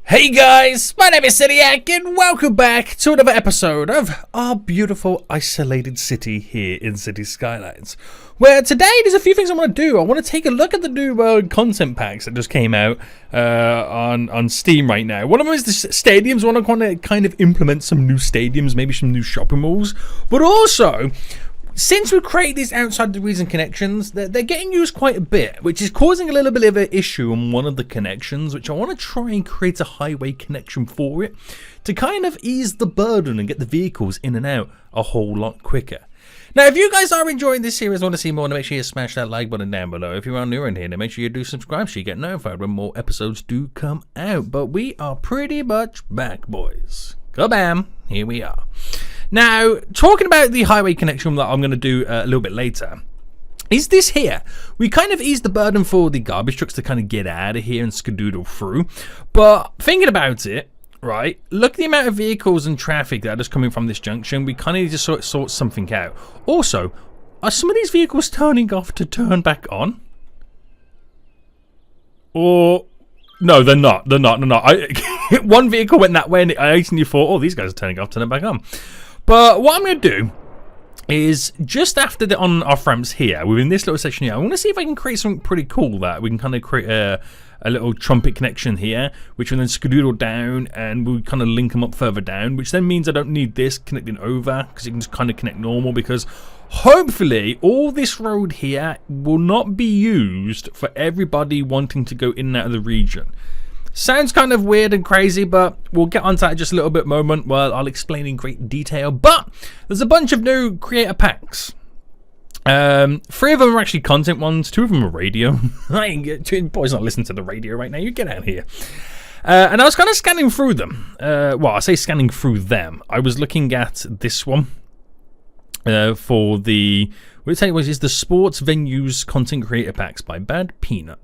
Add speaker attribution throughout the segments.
Speaker 1: Hey guys, my name is Cidiac and welcome back to another episode of our beautiful isolated city here in City Skylines. Where today there's a few things I want to do. I want to take a look at the new content packs that just came out on Steam right now. One of them is the stadiums. I want to kind of implement some new stadiums, maybe some new shopping malls. But also, since we've created these outside the region connections, they're getting used quite a bit, which is causing a little bit of an issue on one of the connections, which I want to try and create a highway connection for it to kind of ease the burden and get the vehicles in and out a whole lot quicker. Now, if you guys are enjoying this series and want to see more, then make sure you smash that like button down below. If you are new in here, then make sure you do subscribe so you get notified when more episodes do come out. But we are pretty much back, boys. Kabam! Here we are. Now, talking about the highway connection that I'm going to do a little bit later, is this here. We kind of ease the burden for the garbage trucks to kind of get out of here and skedoodle through. But thinking about it, right, look at the amount of vehicles and traffic that are just coming from this junction. We kind of need to sort something out. Also, are some of these vehicles turning off to turn back on? Or... no, they're not. One vehicle went that way and I instantly thought, oh, these guys are turning off, turning back on. But what I'm going to do is just after the on-off ramps here, within this little section here, I want to see if I can create something pretty cool that we can kind of create a little trumpet connection here, which will then skedoodle down and we'll kind of link them up further down, which then means I don't need this connecting over because it can just kind of connect normal, because hopefully all this road here will not be used for everybody wanting to go in and out of the region. Sounds kind of weird and crazy, but we'll get onto that in just a little bit moment where I'll explain in great detail. But there's a bunch of new creator packs. 3 of them are actually content ones, 2 of them are radio. I ain't get boys not listening to the radio right now. You get out of here. And I was kind of scanning through them. Well, I say scanning through them. I was looking at this one for the... what it is the Sports Venues Content Creator Packs by Bad Peanut.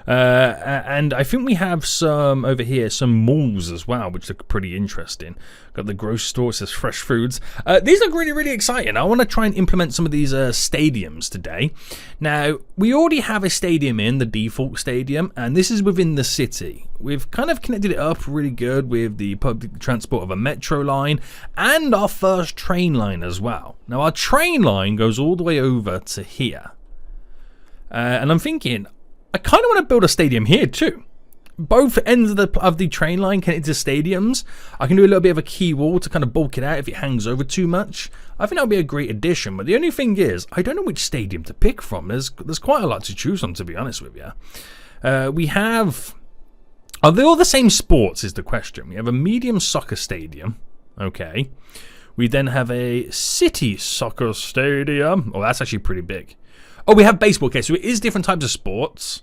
Speaker 1: And I think we have some over here, some malls as well, which look pretty interesting. Got the grocery store, it says fresh foods. These look really, really exciting. I want to try and implement some of these stadiums today. Now, we already have a stadium in, the default stadium, and this is within the city. We've kind of connected it up really good with the public transport of a metro line and our first train line as well. Now, our train line goes all the way over to here. And I'm thinking, I kind of want to build a stadium here too. Both ends of the train line connected to stadiums. I can do a little bit of a key wall to kind of bulk it out if it hangs over too much. I think that would be a great addition. But the only thing is, I don't know which stadium to pick from. There's quite a lot to choose from, to be honest with you. We have... are they all the same sports is the question. We have a medium soccer stadium. Okay. We then have a city soccer stadium. Oh, that's actually pretty big. Oh, we have baseball. Okay, so it is different types of sports.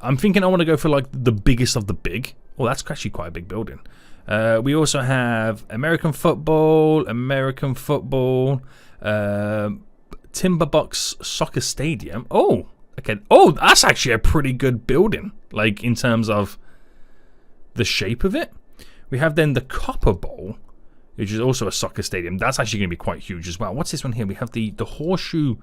Speaker 1: I'm thinking I want to go for like the biggest of the big. Oh, that's actually quite a big building. We also have American football, Timberbox Soccer Stadium. Oh, okay. Oh, that's actually a pretty good building, like in terms of the shape of it. We have then the Copper Bowl, which is also a soccer stadium. That's actually going to be quite huge as well. What's this one here? We have the Horseshoe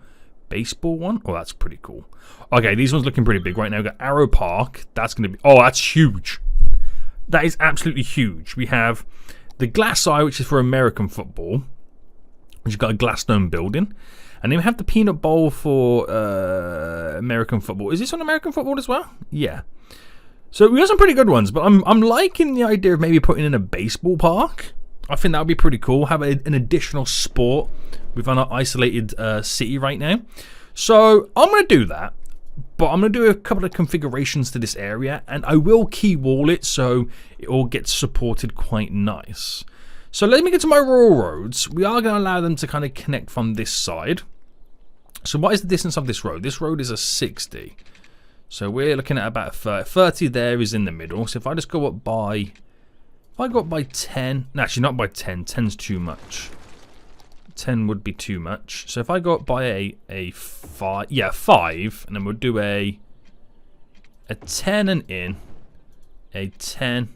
Speaker 1: baseball one. Oh, that's pretty cool. Okay, these ones looking pretty big right now. We've got Arrow Park. That's going to be... oh, that's huge. That is absolutely huge. We have the Glass Eye, which is for American football, which has got a glass dome building. And then we have the Peanut Bowl for American football. Is this on American football as well? Yeah. So we got some pretty good ones, but I'm liking the idea of maybe putting in a baseball park. I think that would be pretty cool. Have an additional sport within our isolated city right now. So I'm going to do that. But I'm going to do a couple of configurations to this area. And I will key wall it so it all gets supported quite nice. So let me get to my rural roads. We are going to allow them to kind of connect from this side. So what is the distance of this road? This road is a 60. So we're looking at about 30 there is in the middle. So if I just go up by... if I go up by 10, no, actually not by 10, 10's too much. 10 would be too much. So if I go up by a 5, yeah, 5, and then we'll do a 10 and in, a 10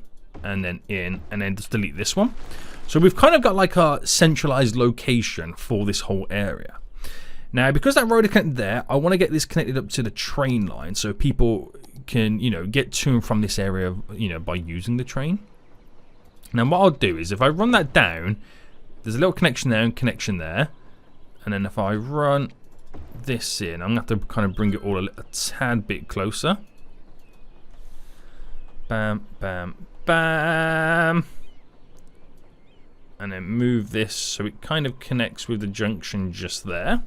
Speaker 1: and then in, and then just delete this one. So we've kind of got like a centralized location for this whole area. Now, because that road is connected there, I want to get this connected up to the train line so people can, you know, get to and from this area, you know, by using the train. Now what I'll do is if I run that down, there's a little connection there and connection there. And then if I run this in, I'm going to have to kind of bring it all a tad bit closer. Bam, bam, bam. And then move this so it kind of connects with the junction just there.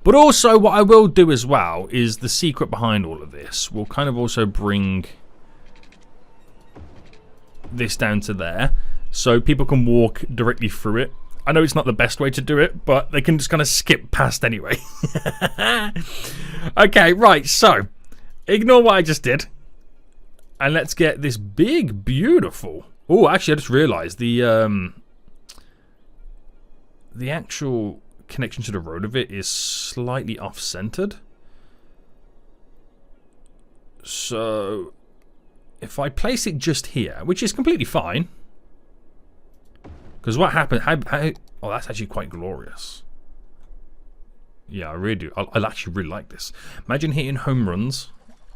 Speaker 1: But also what I will do as well is the secret behind all of this. We'll kind of also bring this down to there so people can walk directly through it. I know it's not the best way to do it, but they can just kind of skip past anyway. Okay, right, so ignore what I just did. And let's get this big, beautiful... Oh, actually, I just realised the actual connection to the road of it is slightly off-centered. So, if I place it just here, which is completely fine, because what happened? Oh, that's actually quite glorious. Yeah, I really do. I actually really like this. Imagine hitting home runs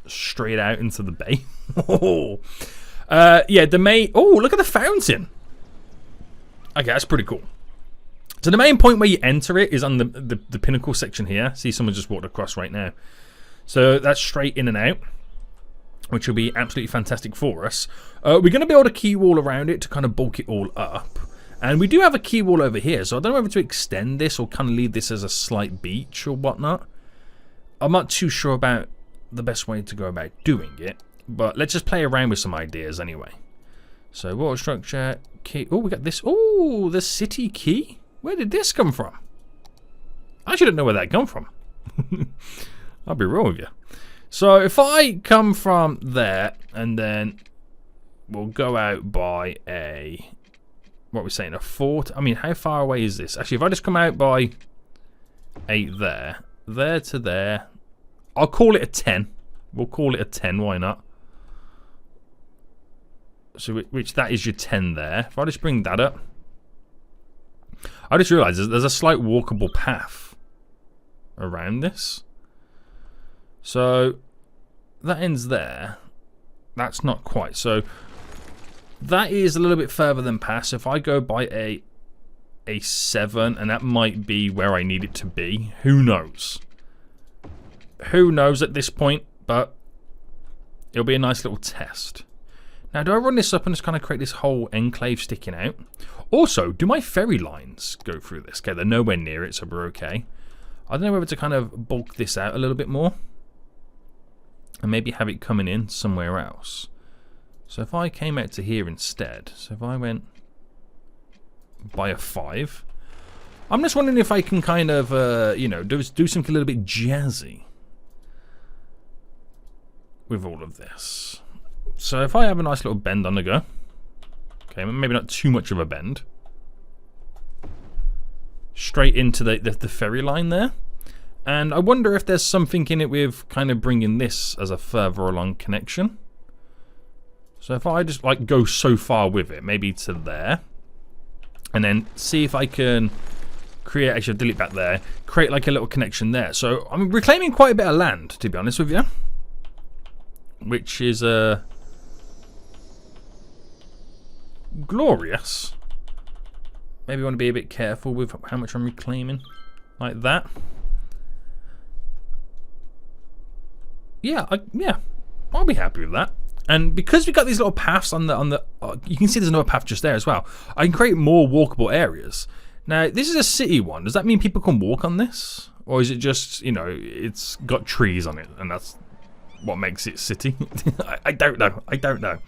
Speaker 1: straight out into the bay. Yeah, the main... Oh, look at the fountain. Okay, that's pretty cool. So the main point where you enter it is on the pinnacle section here. See, someone just walked across right now. So that's straight in and out, which will be absolutely fantastic for us. We're going to build a key wall around it to kind of bulk it all up. And we do have a key wall over here, so I don't know whether to extend this or kind of leave this as a slight beach or whatnot. I'm not too sure about the best way to go about doing it, but let's just play around with some ideas anyway. So water structure, key. Oh, we got this. Oh, the city key. Where did this come from? I actually don't know where that come from. I'll be real with you. So if I come from there and then we'll go out by a, what are we saying, a fort? I mean, how far away is this? Actually, if I just come out by 8 there to there, I'll call it a 10. We'll call it a 10, why not? So, which that is your 10 there. If I just bring that up, I just realised there's a slight walkable path around this. So, that ends there. That's not quite. So, that is a little bit further than past. So if I go by a 7, and that might be where I need it to be. Who knows? Who knows at this point, but it'll be a nice little test. Now, do I run this up and just kind of create this whole enclave sticking out? Also, do my ferry lines go through this? Okay, they're nowhere near it, so we're okay. I don't know whether to kind of bulk this out a little bit more. And maybe have it coming in somewhere else. So if I came out to here instead, so if I went by a 5, I'm just wondering if I can kind of, you know, do something a little bit jazzy with all of this. So if I have a nice little bend on the go, okay, maybe not too much of a bend, straight into the ferry line there. And I wonder if there's something in it with kind of bringing this as a further along connection. So if I just like go so far with it, maybe to there, and then see if I can create, actually delete back there, create like a little connection there. So I'm reclaiming quite a bit of land, to be honest with you, which is glorious. Maybe I want to be a bit careful with how much I'm reclaiming, like that. Yeah, I'll be happy with that. And because we've got these little paths on the you can see there's another path just there as well. I can create more walkable areas. Now, this is a city one. Does that mean people can walk on this? Or is it just, you know, it's got trees on it and that's what makes it city? I don't know. I don't know.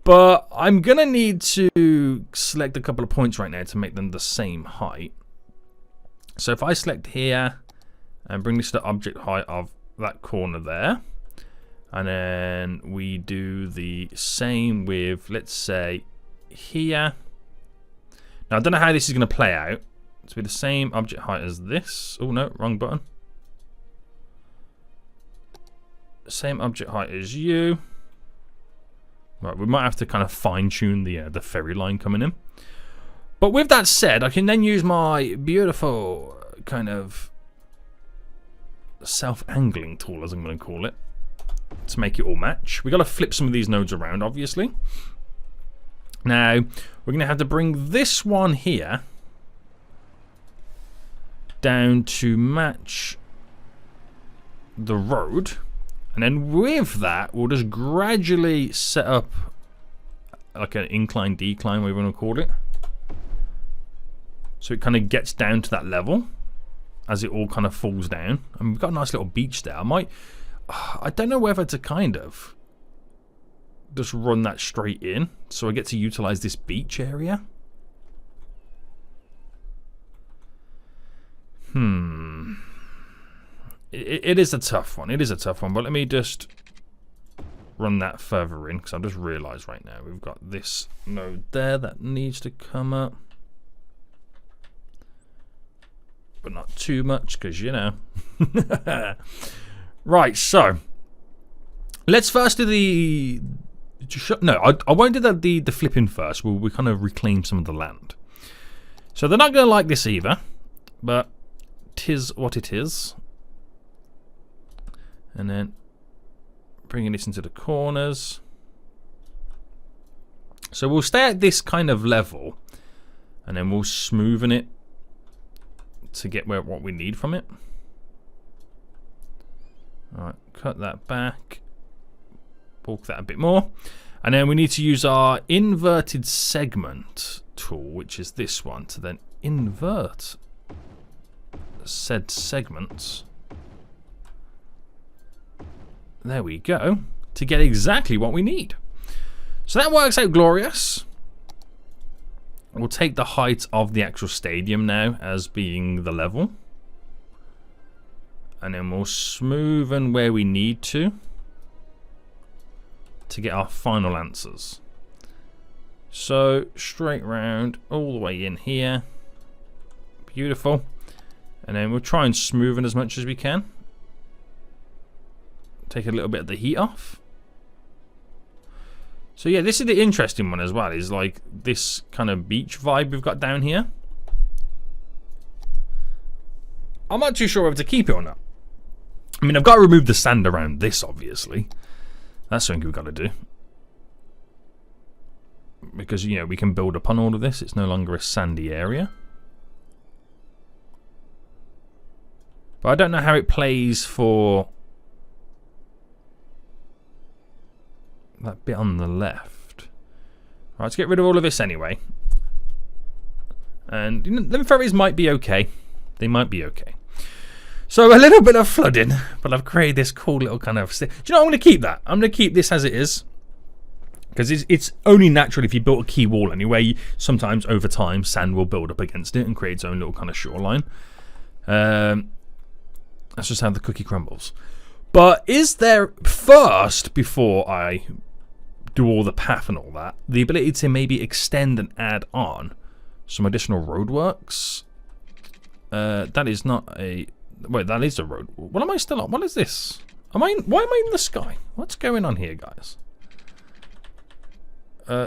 Speaker 1: But I'm going to need to select a couple of points right now to make them the same height. So if I select here and bring this to the object height of that corner there. And then we do the same with, let's say, here. Now, I don't know how this is going to play out. It's be the same object height as this. Oh, no, wrong button. Same object height as you. Right, we might have to kind of fine-tune the ferry line coming in. But with that said, I can then use my beautiful kind of self-angling tool, as I'm going to call it, to make it all match. We've got to flip some of these nodes around, obviously. Now, we're going to have to bring this one here down to match the road. And then with that, we'll just gradually set up like an incline, decline, whatever you want to call it. So it kind of gets down to that level as it all kind of falls down. And we've got a nice little beach there. I don't know whether to kind of just run that straight in so I get to utilize this beach area. It is a tough one. It is a tough one. But let me just run that further in, because I've just realised right now we've got this node there that needs to come up. But not too much, because, you know. Right, so let's first do the... No, I won't do the flipping first. We'll kind of reclaim some of the land. So they're not going to like this either, but 'tis what it is. And then bringing this into the corners. So we'll stay at this kind of level, and then we'll smoothen it to get what we need from it. Alright, cut that back. Bulk that a bit more. And then we need to use our inverted segment tool, which is this one, to then invert said segments. There we go. To get exactly what we need. So that works out glorious. We'll take the height of the actual stadium now as being the level. And then we'll smoothen where we need to get our final answers. So straight round all the way in here. Beautiful. And then we'll try and smoothen as much as we can. Take a little bit of the heat off. So yeah, this is the interesting one as well, is like this kind of beach vibe we've got down here. I'm not too sure whether to keep it or not. I mean, I've got to remove the sand around this, obviously. That's something we've got to do. Because, you know, we can build upon all of this. It's no longer a sandy area. But I don't know how it plays for that bit on the left. Right, let's get rid of all of this anyway. And you know, the ferries might be okay. They might be okay. So a little bit of flooding, but I've created this cool little kind of... Do you know what? I'm going to keep that. I'm going to keep this as it is. Because it's only natural if you build a key wall anyway. Sometimes over time, sand will build up against it and create its own little kind of shoreline. That's just how the cookie crumbles. But is there, first, before I do all the path and all that, the ability to maybe extend and add on some additional roadworks? That is not a... Wait, that is a road. What am I still on? What is this? Why am I in the sky? What's going on here, guys?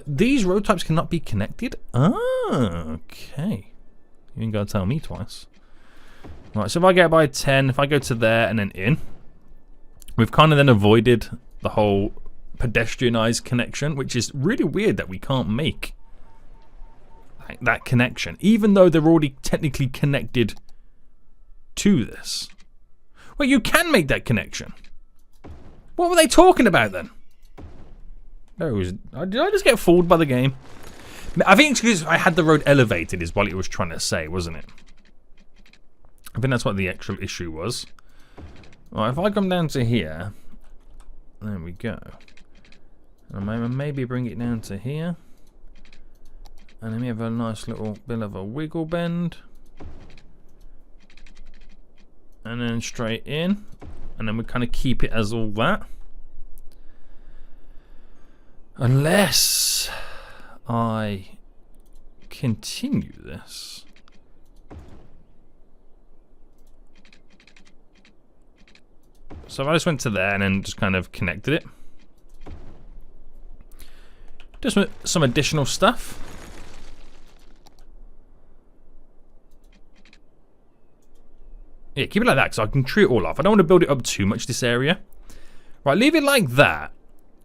Speaker 1: These road types cannot be connected? Ah, okay. You ain't gotta tell me twice. Right, so if I get by 10, if I go to there and then in, we've kind of then avoided the whole pedestrianised connection, which is really weird that we can't make that connection, even though they're already technically connected to this. Well, you can make that connection. What were they talking about then? Did I just get fooled by the game? I think it's because I had the road elevated is what it was trying to say, wasn't it? I think that's what the actual issue was. Right, if I come down to here, there we go. And maybe bring it down to here. And then we have a nice little bit of a wiggle bend. And then straight in. And then we kind of keep it as all that. Unless I continue this. So I just went to there and then just kind of connected it. Just some additional stuff. Yeah, keep it like that because I can tree it all off. I don't want to build it up too much, this area. Right, leave it like that.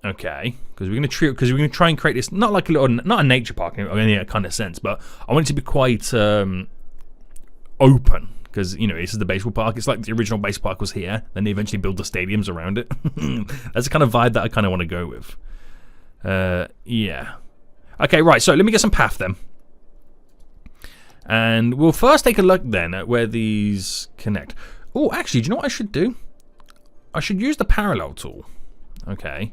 Speaker 1: Okay, because we're gonna try and create this not like a little, not a nature park in any kind of sense, but I want it to be quite open. Because, you know, this is the baseball park. It's like the original baseball park was here. Then they eventually built the stadiums around it. That's the kind of vibe that I kind of want to go with. Yeah. Okay, right. So let me get some path then. And we'll first take a look then at where these connect. Oh, actually, do you know what I should do? I should use the parallel tool. Okay.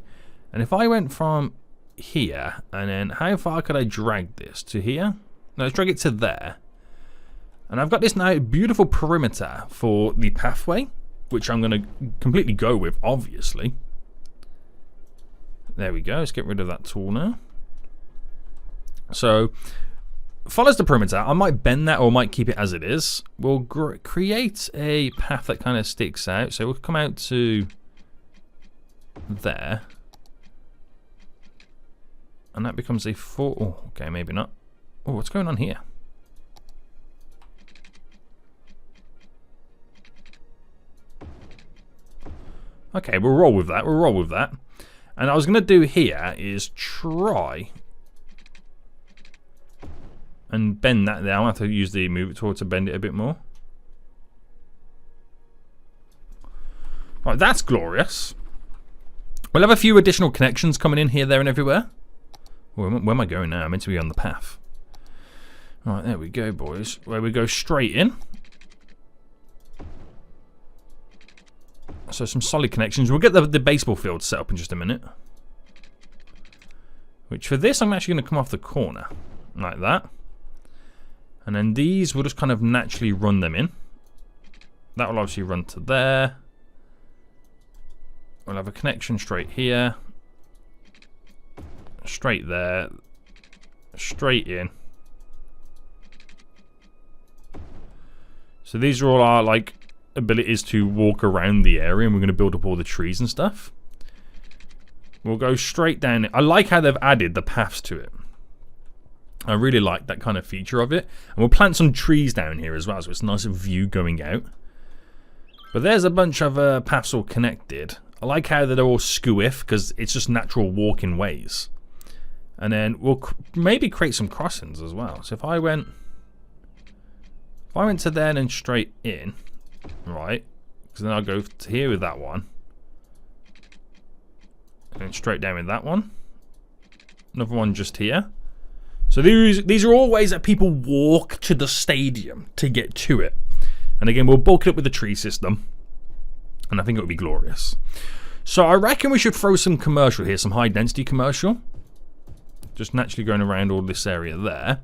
Speaker 1: And if I went from here, and then how far could I drag this? To here? No, let's drag it to there. And I've got this now beautiful perimeter for the pathway, which I'm going to completely go with, obviously. There we go. Let's get rid of that tool now. So, follows the perimeter. I might bend that or I might keep it as it is. We'll create a path that kind of sticks out. So we'll come out to there. And that becomes a 4. Oh, okay, maybe not. Oh, what's going on here? Okay, we'll roll with that. We'll roll with that. And I was going to do here is try and bend that there. I'll have to use the move it tool to bend it a bit more. Right, that's glorious. We'll have a few additional connections coming in here, there, and everywhere. Where am I going now? I'm meant to be on the path. Right, there we go, boys. Where we go straight in. So some solid connections. We'll get the baseball field set up in just a minute. Which for this, I'm actually going to come off the corner. Like that. And then these, we'll just kind of naturally run them in. That will obviously run to there. We'll have a connection straight here. Straight there. Straight in. So these are all our, like, abilities to walk around the area, and we're going to build up all the trees and stuff. We'll go straight down. I like how they've added the paths to it. I really like that kind of feature of it. And we'll plant some trees down here as well, so it's a nice view going out. But there's a bunch of paths all connected. I like how they're all skew-if, because it's just natural walking ways. And then we'll maybe create some crossings as well. So if I went to there and then straight in, right, because then I'll go to here with that one, and then straight down with that one. Another one just here. So these are all ways that people walk to the stadium to get to it. And again, we'll bulk it up with the tree system, and I think it would be glorious. So I reckon we should throw some commercial here, some high density commercial. Just naturally going around all this area there.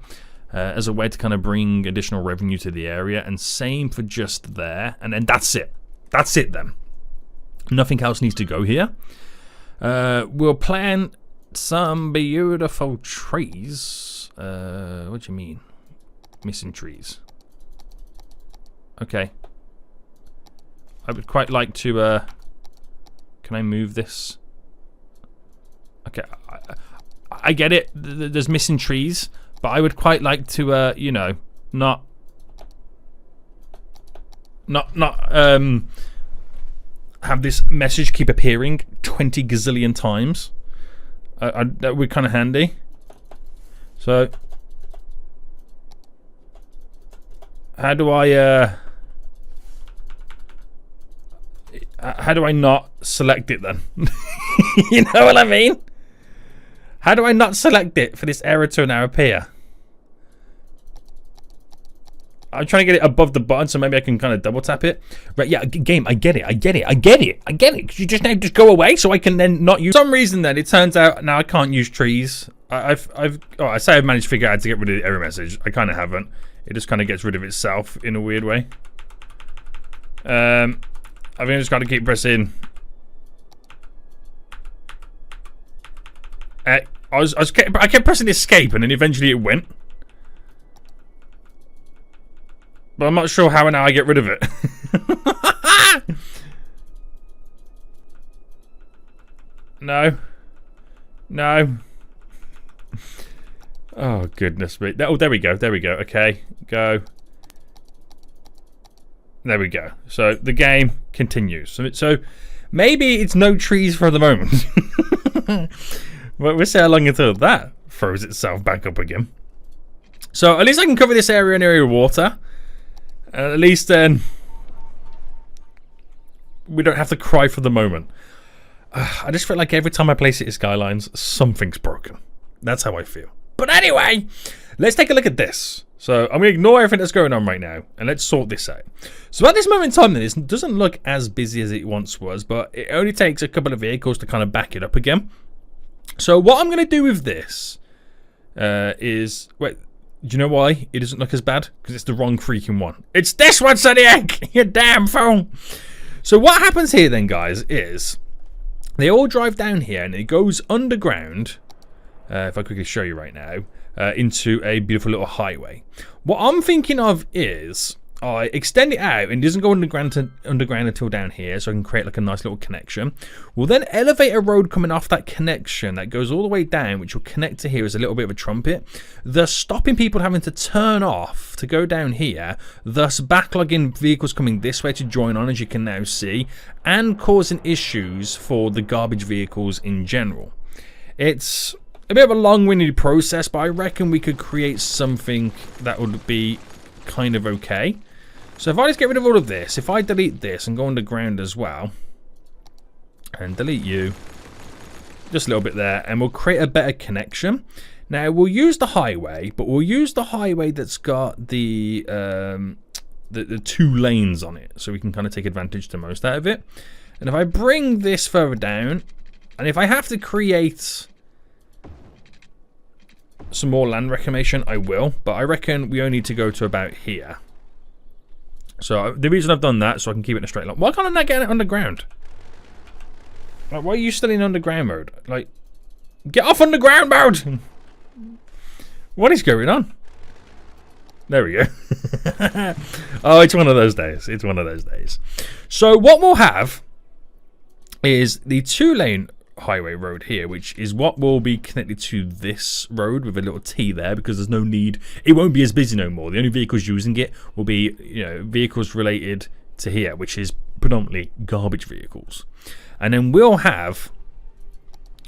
Speaker 1: As a way to kind of bring additional revenue to the area, and same for just there, and then that's it. That's it then. Nothing else needs to go here. We'll plant some beautiful trees. What do you mean? Missing trees. Okay. I would quite like to, can I move this? Okay, I get it. There's missing trees. But I would quite like to, you know, not have this message keep appearing 20 gazillion times. That would be kind of handy. So, how do I not select it then? You know what I mean? How do I not select it for this error to now appear? I'm trying to get it above the button, so maybe I can kind of double tap it. Right, yeah, game, I get it. Could you just now just go away so I can then not use... For some reason then, it turns out now I can't use trees. I say I've managed to figure out how to get rid of the error message. I kind of haven't. It just kind of gets rid of itself in a weird way. I think I just got to keep pressing... I kept pressing escape, and then eventually it went. But I'm not sure how now I get rid of it. No. Oh, goodness me. Oh, there we go. Okay, go. There we go. So the game continues. So maybe it's no trees for the moment. Well, we'll see how long until that throws itself back up again. So at least I can cover this area in area of water. At least then we don't have to cry for the moment. I just feel like every time I play City Skylines, something's broken. That's how I feel. But anyway, let's take a look at this. So I'm going to ignore everything that's going on right now, and let's sort this out. So at this moment in time, this doesn't look as busy as it once was, but it only takes a couple of vehicles to kind of back it up again. So what I'm going to do with this is... Wait, do you know why it doesn't look as bad? Because it's the wrong freaking one. It's this one, Zodiac! You damn fool! So what happens here then, guys, is... They all drive down here, and it goes underground... if I quickly show you right now, into a beautiful little highway. What I'm thinking of is I extend it out and it doesn't go underground until down here, so I can create like a nice little connection. We'll then elevate a road coming off that connection that goes all the way down, which will connect to here as a little bit of a trumpet, thus stopping people having to turn off to go down here, thus backlogging vehicles coming this way to join on, as you can now see, and causing issues for the garbage vehicles in general. It's a bit of a long-winded process, but I reckon we could create something that would be kind of okay. So if I just get rid of all of this, if I delete this and go underground as well, and delete you, just a little bit there, and we'll create a better connection. Now we'll use the highway, but we'll use the highway that's got the 2 lanes on it, so we can kind of take advantage the most out of it. And if I bring this further down, and if I have to create some more land reclamation, I will, but I reckon we only need to go to about here. So the reason I've done that, so I can keep it in a straight line. Why can't I not get it underground? Like, why are you still in underground mode? Like, get off underground mode! What is going on? There we go. Oh, it's one of those days. It's one of those days. So what we'll have is the 2-lane highway road here, which is what will be connected to this road with a little T there, because there's no need, it won't be as busy no more. The only vehicles using it will be, you know, vehicles related to here, which is predominantly garbage vehicles. And then we'll have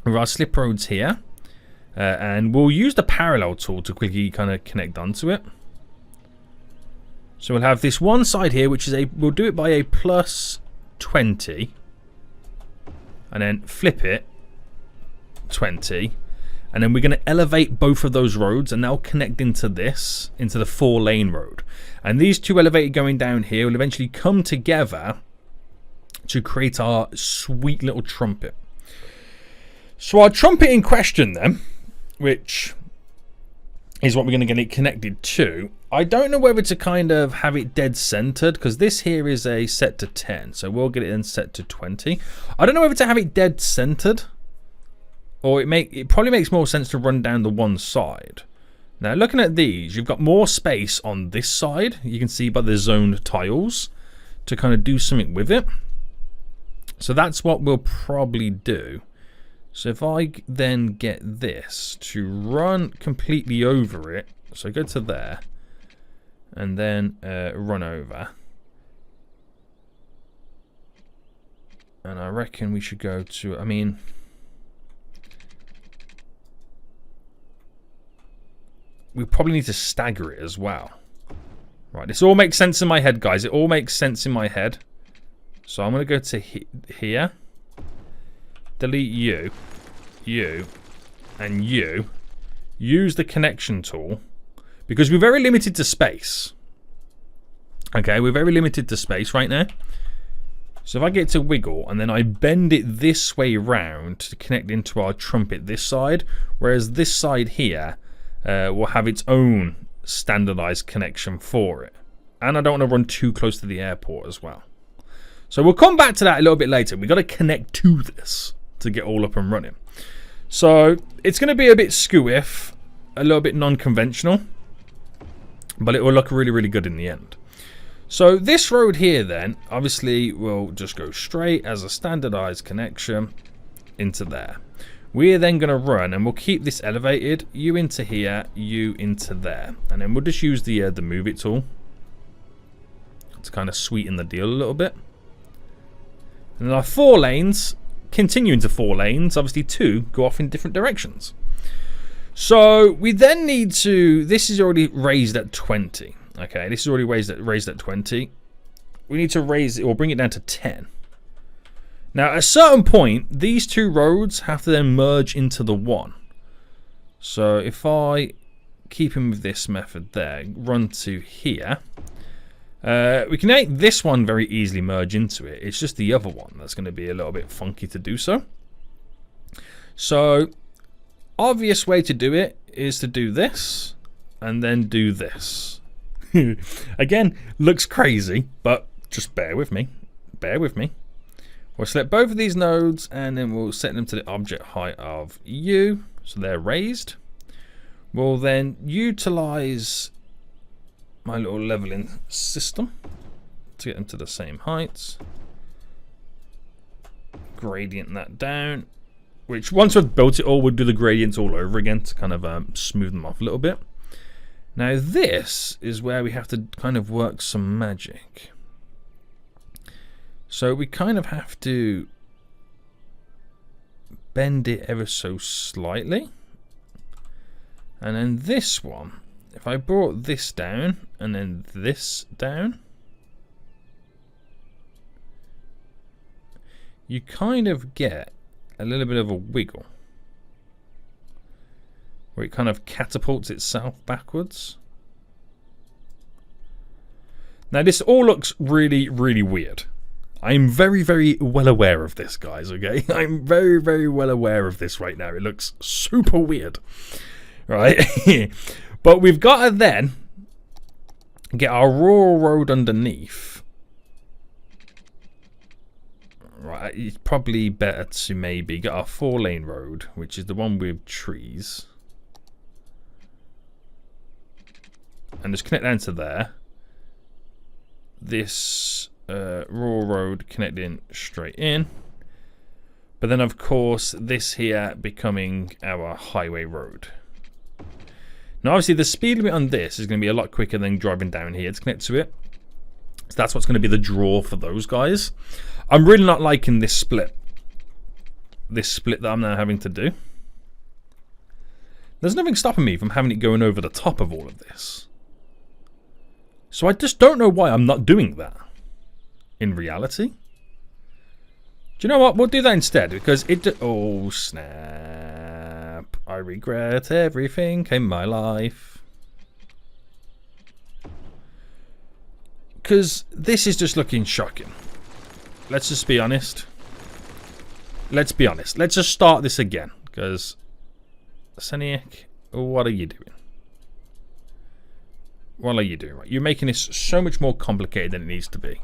Speaker 1: our slip roads here, and we'll use the parallel tool to quickly kind of connect onto it. So we'll have this one side here, which is we'll do it by a +20. And then flip it 20, and then we're going to elevate both of those roads, and they'll connect into this, into the 4-lane road. And these 2 elevated going down here will eventually come together to create our sweet little trumpet. So our trumpet in question then, which is what we're going to get it connected to, I don't know whether to kind of have it dead centered, because this here is a set to 10, so we'll get it then set to 20. I don't know whether to have it dead centered, or it probably makes more sense to run down the one side. Now looking at these, you've got more space on this side, you can see by the zoned tiles, to kind of do something with it. So that's what we'll probably do. So if I then get this to run completely over it, so go to there, and then run over. And I reckon we should go to, I mean, we probably need to stagger it as well. Right, this all makes sense in my head, guys. It all makes sense in my head. So I'm going to go to here. Delete you, and you. Use the connection tool, because we're very limited to space. Okay, we're very limited to space right now. So if I get to wiggle and then I bend it this way round to connect into our trumpet this side, whereas this side here will have its own standardized connection for it. And I don't want to run too close to the airport as well. So we'll come back to that a little bit later. We've got to connect to this to get all up and running. So it's going to be a bit skew-if, a little bit non-conventional, but it will look really, really good in the end. So this road here then, obviously will just go straight as a standardized connection into there. We're then going to run, and we'll keep this elevated, you into here, you into there. And then we'll just use the move it tool to kind of sweeten the deal a little bit. And then our 4 lanes continue into 4 lanes, obviously 2 go off in different directions. So we then need to, this is already raised at 20. Okay, this is already raised at 20. We need to raise it or bring it down to 10. Now at a certain point, these 2 roads have to then merge into the one. So if I keep him with this method there, run to here, we can make this one very easily merge into it. It's just the other one that's going to be a little bit funky to do so. So obvious way to do it is to do this and then do this. Again, looks crazy, but just bear with me. Bear with me. We'll select both of these nodes and then we'll set them to the object height of U, so they're raised. We'll then utilize my little leveling system to get them to the same heights. Gradient that down, which once we've built it all, we'll do the gradients all over again to kind of smooth them off a little bit. Now this is where we have to kind of work some magic. So we kind of have to bend it ever so slightly. And then this one, if I brought this down and then this down, you kind of get a little bit of a wiggle where it kind of catapults itself backwards. Now this all looks really, really weird. I'm very, very well aware of this, guys, okay? I'm very, very well aware of this right now. It looks super weird, right? But we've got to then get our rural road underneath. Right, it's probably better to maybe get our 4-lane road, which is the one with trees. And just connect down to there. This rural road connecting straight in. But then, of course, this here becoming our highway road. Now, obviously, the speed limit on this is going to be a lot quicker than driving down here to connect to it. So that's what's going to be the draw for those guys. I'm really not liking this split. This split that I'm now having to do. There's nothing stopping me from having it going over the top of all of this. So I just don't know why I'm not doing that in reality. Do you know what? We'll do that instead because it... Oh, snap. I regret everything in my life. Because this is just looking shocking. Let's just be honest. Let's be honest. Let's just start this again. Because, Seniac, what are you doing? What are you doing? Right? You're making this so much more complicated than it needs to be.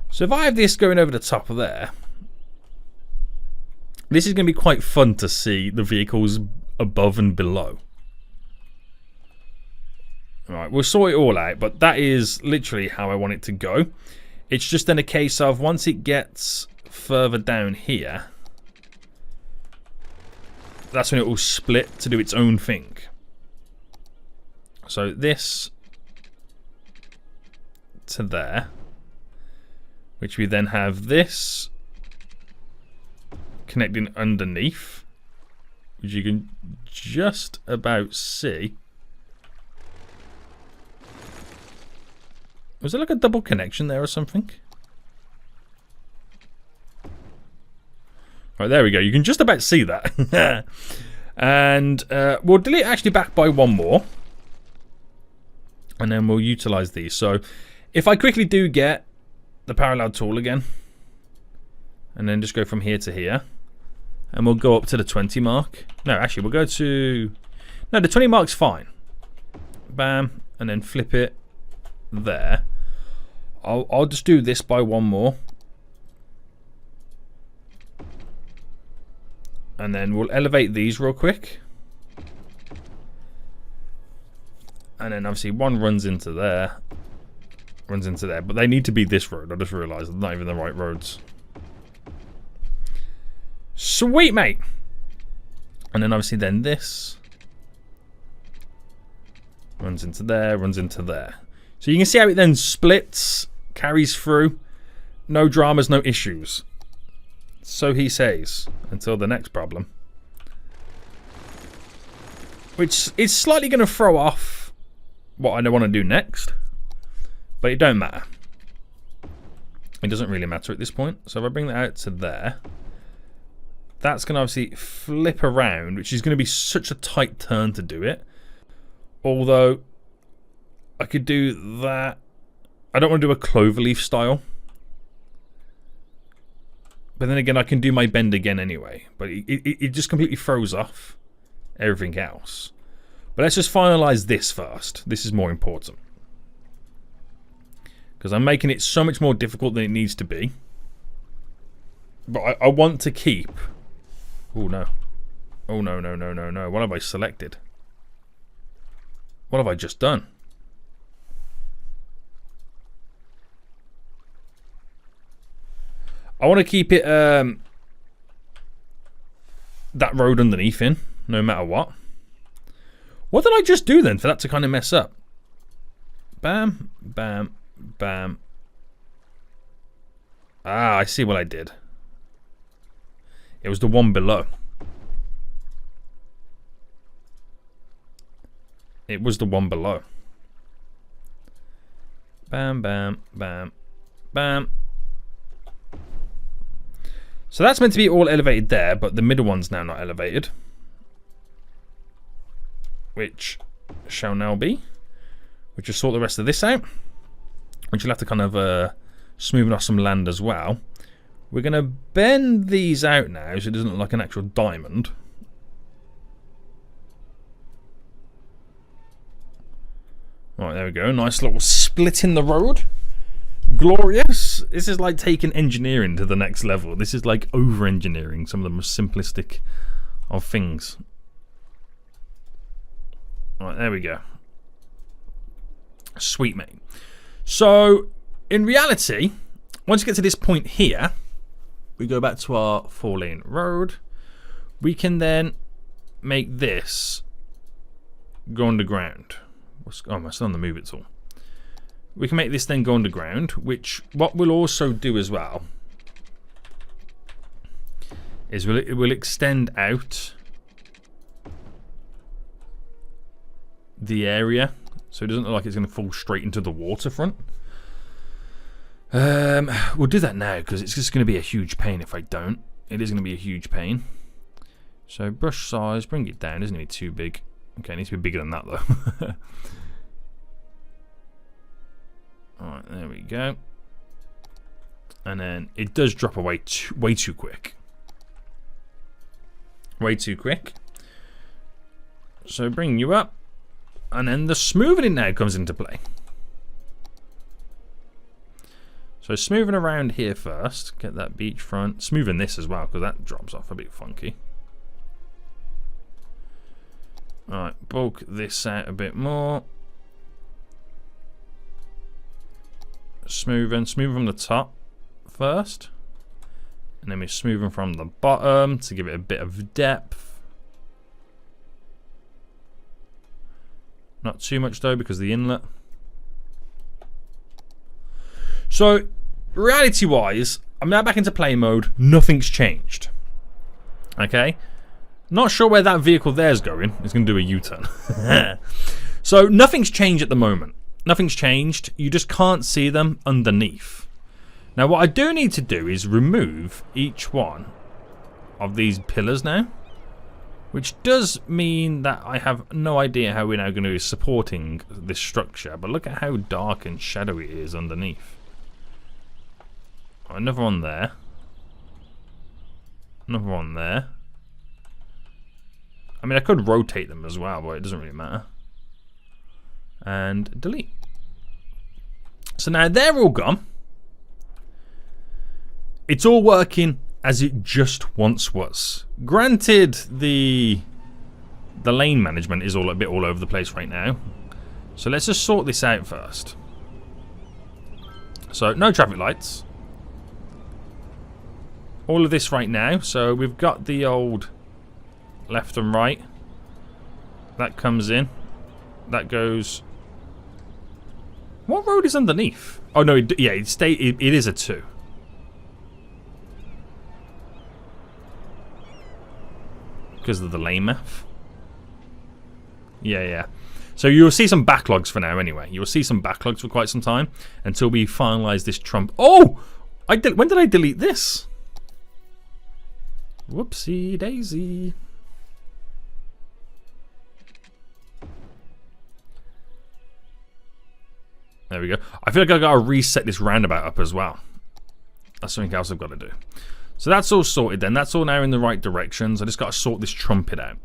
Speaker 1: So if I have this going over the top of there, this is going to be quite fun to see the vehicles above and below. Alright, we'll sort it all out, but that is literally how I want it to go. It's just then a case of once it gets further down here, that's when it will split to do its own thing. So this to there, which we then have this connecting underneath, which you can just about see. Was there like a double connection there or something? Right, there we go. You can just about see that. And we'll delete actually back by one more. And then we'll utilize these. So if I quickly do get the parallel tool again, and then just go from here to here, and we'll go up to the 20 mark. No, actually, we'll go to... No, the 20 mark's fine. Bam. And then flip it there. I'll just do this by one more. And then we'll elevate these real quick. And then obviously one runs into there. Runs into there. But they need to be this road. I just realised they're not even the right roads. Sweet, mate. And then obviously then this. Runs into there. Runs into there. So you can see how it then splits. Carries through. No dramas, no issues. So he says, until the next problem. Which is slightly going to throw off what I want to do next. But it don't matter. It doesn't really matter at this point. So if I bring that out to there, that's going to obviously flip around, which is going to be such a tight turn to do it. Although, I could do that. I don't want to do a cloverleaf style. But then again, I can do my bend again anyway. But it just completely throws off everything else. But let's just finalize this first. This is more important. Because I'm making it so much more difficult than it needs to be. But I want to keep... Oh no. Oh no, no, no, no, no. What have I selected? What have I just done? I want to keep it that road underneath in, no matter what. What did I just do then for that to kind of mess up? Bam, bam, bam. Ah, I see what I did. It was the one below. It was the one below. Bam, bam, bam, bam. So that's meant to be all elevated there, but the middle one's now not elevated. Which shall now be. We'll just sort the rest of this out. Which you'll have to kind of smoothen off some land as well. We're going to bend these out now so it doesn't look like an actual diamond. Right, there we go. Nice little split in the road. Glorious. This is like taking engineering to the next level. This is like over-engineering some of the most simplistic of things. Right, there we go. Sweet, mate. So, in reality, once you get to this point here, we go back to our 4-lane road. We can then make this go underground. Oh, I'm still on the move it all. We can make this then go underground, which what we'll also do as well is it will extend out the area so it doesn't look like it's going to fall straight into the waterfront. We'll do that now because it's just going to be a huge pain if I don't. It is going to be a huge pain. So brush size, bring it down. It doesn't need too big. Okay, it needs to be bigger than that though. Alright, there we go. And then it does drop away way too quick. Way too quick. So bring you up. And then the smoothing now comes into play. So smoothing around here first. Get that beachfront. Smoothing this as well because that drops off a bit funky. Alright, bulk this out a bit more. Smoothing from the top first. And then we're smoothing from the bottom to give it a bit of depth. Not too much though because of the inlet. So, reality-wise, I'm now back into play mode. Nothing's changed. Okay? Not sure where that vehicle there's going. It's going to do a U-turn. So, nothing's changed at the moment. Nothing's changed. You just can't see them underneath. Now, what I do need to do is remove each one of these pillars now. Which does mean that I have no idea how we're now going to be supporting this structure. But look at how dark and shadowy it is underneath. Another one there. Another one there. I mean, I could rotate them as well, but it doesn't really matter. And delete. So now they're all gone. It's all working as it just once was. Granted, the lane management is a bit all over the place right now. So let's just sort this out first. So no traffic lights. All of this right now. So we've got the old left and right. That comes in. That goes. What road is underneath? Oh no, yeah, it is a 2. because of the lane math. Yeah. So you'll see some backlogs for now anyway. You'll see some backlogs for quite some time until we finalize this trump. Oh! When did I delete this? Whoopsie daisy. There we go. I feel like I gotta reset this roundabout up as well. That's something else I've got to do. So that's all sorted then. That's all now in the right directions. I just got to sort this trumpet out.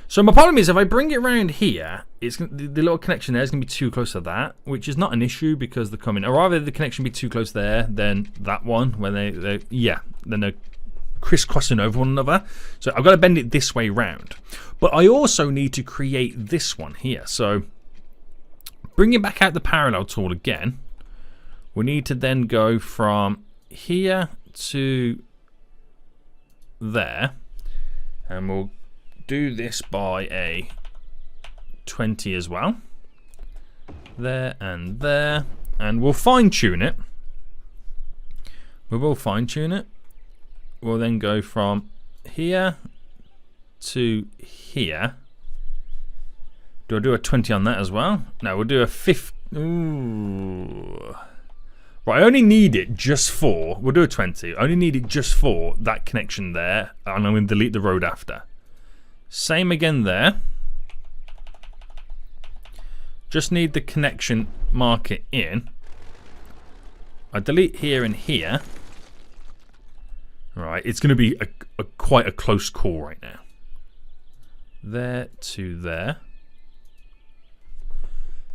Speaker 1: So my problem is if I bring it around here, it's the little connection there is going to be too close to that, which is not an issue because they're coming. Or rather, the connection be too close there than that one when then they're crisscrossing over one another. So I've got to bend it this way round. But I also need to create this one here. So bringing back out the parallel tool again, we need to then go from here to there, and we'll do this by a 20 as well, there, and we'll fine tune it. We will fine tune it. We'll then go from here to here. Do I do a 20 on that as well? No, we'll do a 50. Ooh. Right, I only need it just for, we'll do a 20. I only need it just for that connection there, and I'm going to delete the road after. Same again there. Just need the connection marker in. I delete here and here. Right, it's going to be quite a close call right now. There to there.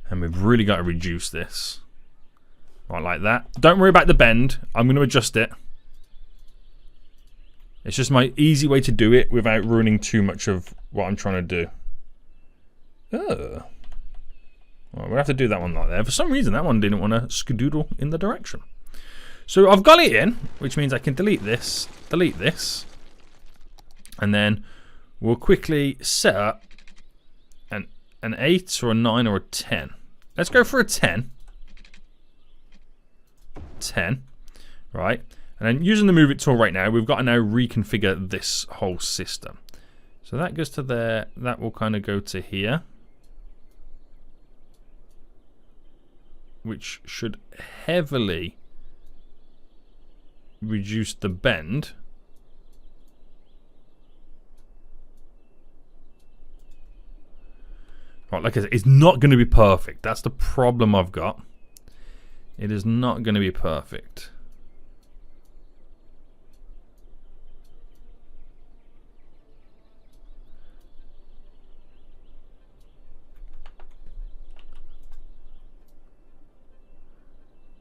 Speaker 1: And we've really got to reduce this. Right, like that. Don't worry about the bend. I'm going to adjust it. It's just my easy way to do it without ruining too much of what I'm trying to do. Oh. Well, we'll have to do that one like that. For some reason, that one didn't want to skedoodle in the direction. So I've got it in, which means I can delete this, and then we'll quickly set up an 8 or a 9 or a 10. Let's go for a 10. 10, right? And then using the move it tool right now, we've got to now reconfigure this whole system. So that goes to there, that will kind of go to here, which should heavily reduce the bend. Right, like I said, it's not going to be perfect. That's the problem I've got. It is not going to be perfect.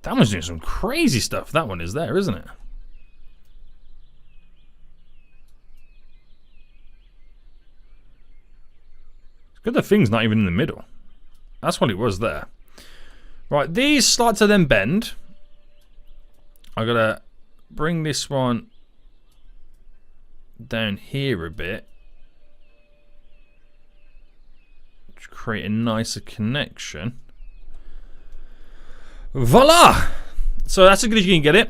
Speaker 1: That one's doing some crazy stuff. That one is there, isn't it? It's good the thing's not even in the middle. That's what it was there. Right, these start to then bend. I gotta bring this one down here a bit to create a nicer connection. Voila! So that's as good as you can get it.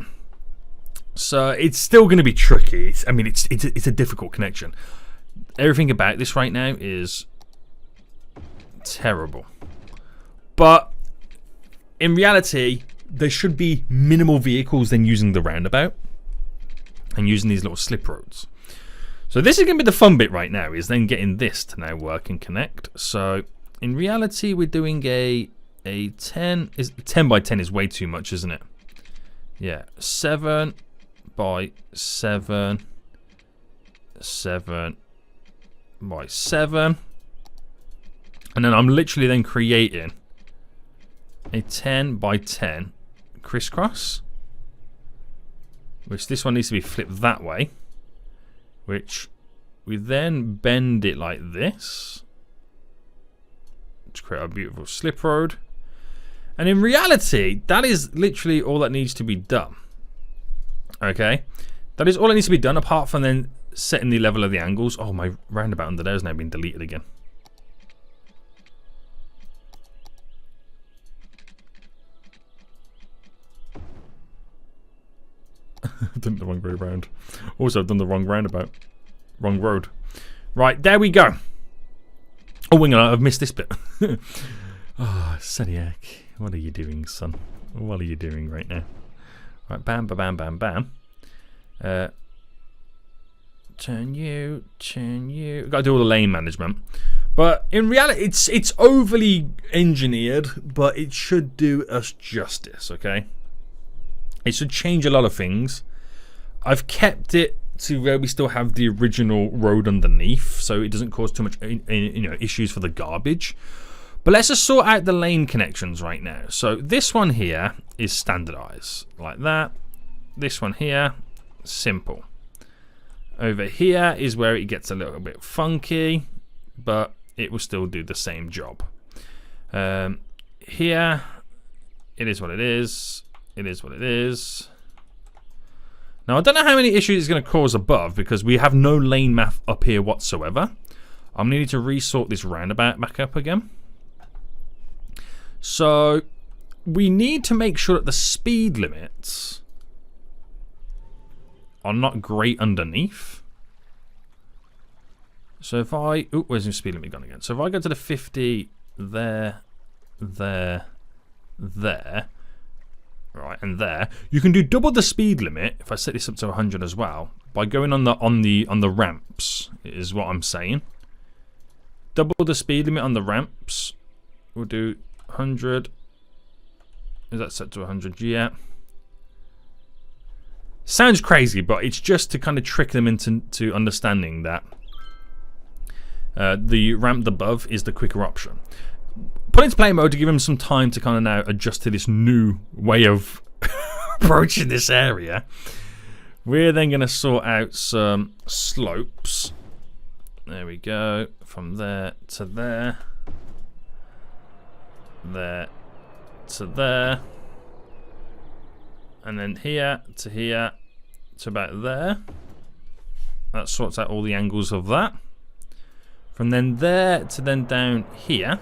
Speaker 1: So it's still going to be tricky. It's a difficult connection. Everything about this right now is terrible. But in reality, there should be minimal vehicles then using the roundabout and using these little slip roads. So this is going to be the fun bit right now, is then getting this to now work and connect. So in reality, we're doing a 10. 10 by 10 is way too much, isn't it? Yeah, 7 by 7, 7 by 7. And then I'm literally then creating a 10 by 10 crisscross, which this one needs to be flipped that way, which we then bend it like this to create a beautiful slip road. And in reality, that is literally all that needs to be done. Okay, that is all that needs to be done, apart from then setting the level of the angles. Oh, my roundabout under there has now been deleted again. I've done the wrong way around. Also, I've done the wrong roundabout. Wrong road. Right, there we go. Oh, hang on, I've missed this bit. Oh, Seniac, what are you doing, son? What are you doing right now? Right, bam, bam, bam, bam. Turn you. Got to do all the lane management. But in reality, it's overly engineered, but it should do us justice, okay? It should change a lot of things. I've kept it to where we still have the original road underneath, so it doesn't cause too much issues for the garbage. But let's just sort out the lane connections right now. So this one here is standardized like that. This one here, simple. Over here is where it gets a little bit funky, but it will still do the same job. Here, it is what it is. It is what it is. Now, I don't know how many issues it's going to cause above because we have no lane map up here whatsoever. I'm needing to resort this roundabout back up again. So, we need to make sure that the speed limits are not great underneath. So if I... Oh, where's the speed limit gone again? So if I go to the 50 there, there, there... Right, and there. You can do double the speed limit if I set this up to 100 as well by going on the ramps. Is what I'm saying. Double the speed limit on the ramps. We'll do 100. Is that set to 100? Yeah. Sounds crazy, but it's just to kind of trick them into understanding that the ramp above is the quicker option. Put into play mode to give him some time to kind of now adjust to this new way of approaching this area. We're then going to sort out some slopes. There we go. From there to there. There to there. And then here to about there. That sorts out all the angles of that. From then there to then down here.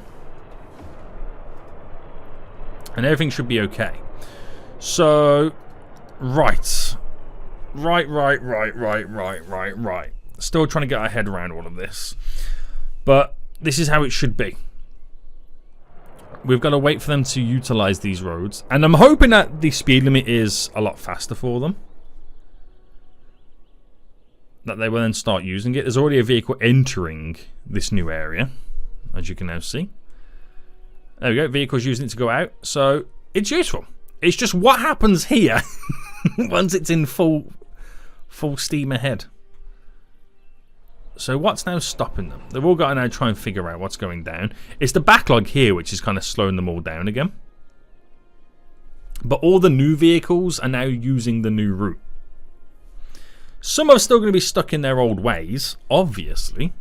Speaker 1: And everything should be okay. So, right. Still trying to get our head around all of this. But this is how it should be. We've got to wait for them to utilize these roads. And I'm hoping that the speed limit is a lot faster for them. That they will then start using it. There's already a vehicle entering this new area, as you can now see. There we go, vehicles using it to go out. So, it's useful. It's just what happens here once it's in full steam ahead. So what's now stopping them? They've all got to now try and figure out what's going down. It's the backlog here which is kind of slowing them all down again. But all the new vehicles are now using the new route. Some are still going to be stuck in their old ways, obviously.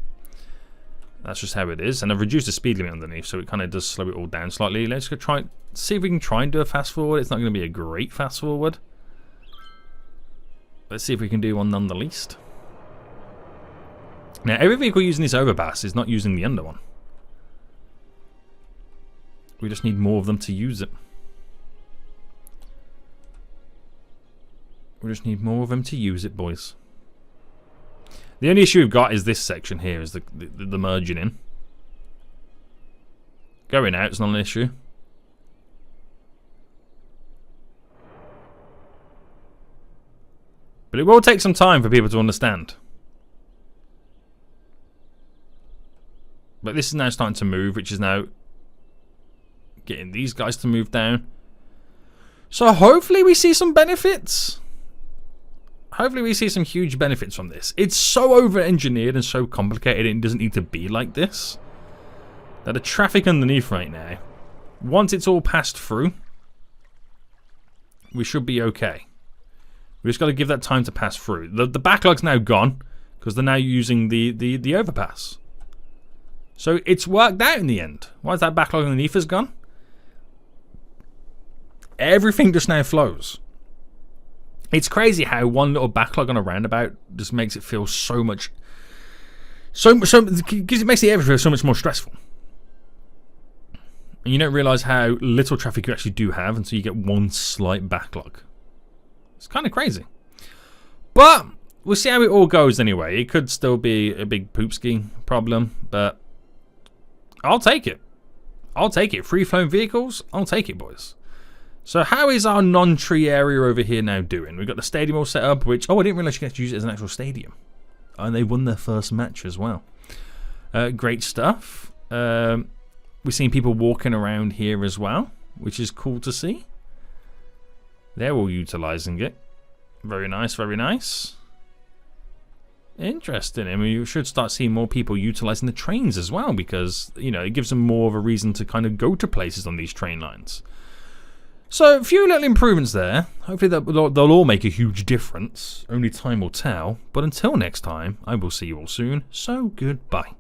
Speaker 1: That's just how it is. And I've reduced the speed limit underneath, so it kind of does slow it all down slightly. Let's go try see if we can try and do a fast forward. It's not going to be a great fast forward. Let's see if we can do one none the least. Now, every vehicle using this overpass is not using the under one. We just need more of them to use it. We just need more of them to use it, boys. The only issue we've got is this section here, is the merging in. Going out is not an issue. But it will take some time for people to understand. But this is now starting to move, which is now getting these guys to move down. So hopefully we see some benefits. Hopefully we see some huge benefits from this. It's so over-engineered and so complicated and it doesn't need to be like this. That the traffic underneath right now, once it's all passed through, we should be okay. We just got to give that time to pass through. The backlog's now gone because they're now using the overpass. So it's worked out in the end. Why is that backlog underneath has gone? Everything just now flows. It's crazy how one little backlog on a roundabout just makes it feel so much, because it makes the area feel so much more stressful. And you don't realise how little traffic you actually do have until you get one slight backlog. It's kind of crazy. But we'll see how it all goes anyway. It could still be a big poopski problem, but I'll take it. I'll take it. Free-flowing vehicles, I'll take it, boys. So how is our non-tree area over here now doing? We've got the stadium all set up, which, oh, I didn't realise you get to use it as an actual stadium. And they won their first match as well. Great stuff. We've seen people walking around here as well, which is cool to see. They're all utilising it. Very nice, very nice. Interesting. I mean, you should start seeing more people utilising the trains as well, because, you know, it gives them more of a reason to kind of go to places on these train lines. So, a few little improvements there. Hopefully they'll all make a huge difference. Only time will tell. But until next time, I will see you all soon. So, goodbye.